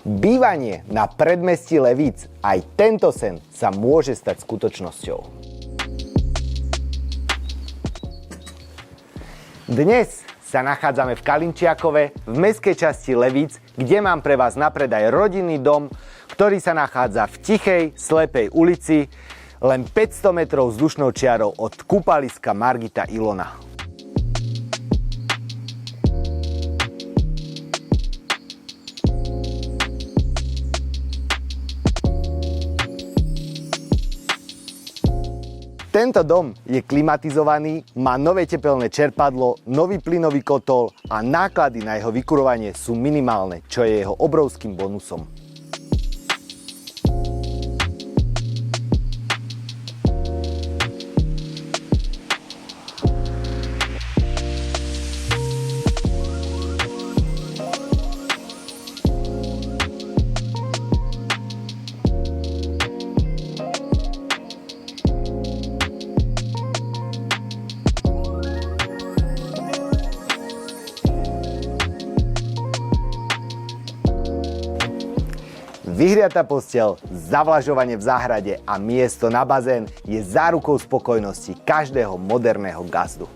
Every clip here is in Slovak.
Bývanie na predmestí Levíc, aj tento sen sa môže stať skutočnosťou. Dnes sa nachádzame v Kalinčiakove, v mestskej časti Levíc, kde mám pre vás na predaj rodinný dom, ktorý sa nachádza v tichej, slepej ulici, len 500 metrov vzdušnou čiarou od kúpaliska Margita Ilona. Tento dom je klimatizovaný, má nové tepelné čerpadlo, nový plynový kotol a náklady na jeho vykurovanie sú minimálne, čo je jeho obrovským bonusom. Vyhriatá posteľ, zavlažovanie v záhrade a miesto na bazén je zárukou spokojnosti každého moderného gazdu.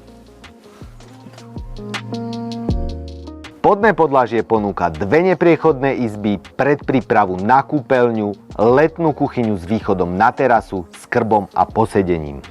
Spodné podlažie ponúka dve nepriechodné izby, predprípravu na kúpeľňu, letnú kuchyňu s východom na terasu, s krbom a posedením.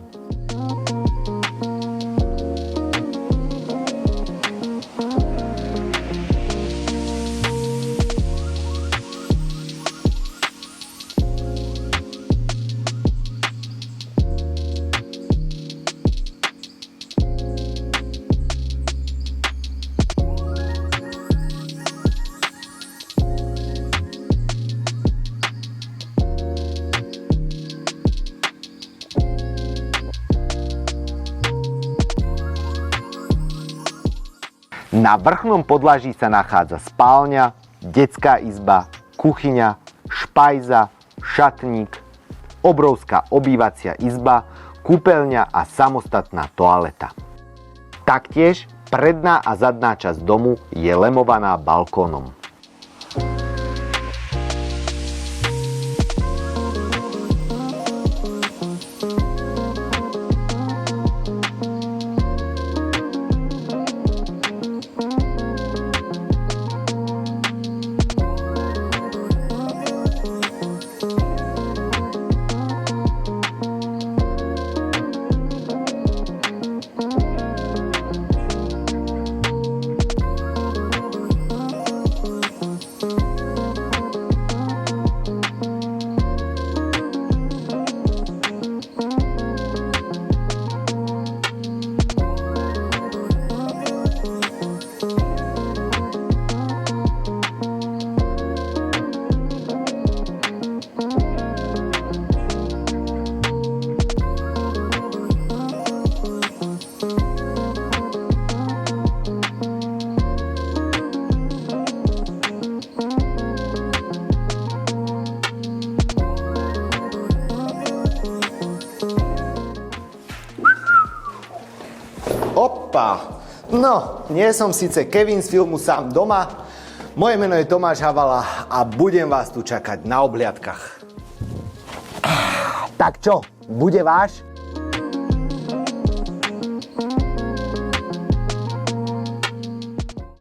Na vrchnom podlaží sa nachádza spálňa, detská izba, kuchyňa, špajza, šatník, obrovská obývacia izba, kúpeľňa a samostatná toaleta. Taktiež predná a zadná časť domu je lemovaná balkónom. Opa! No, nie som síce Kevin z filmu Sám doma, moje meno je Tomáš Havala a budem vás tu čakať na obhliadkach. Tak čo, bude váš?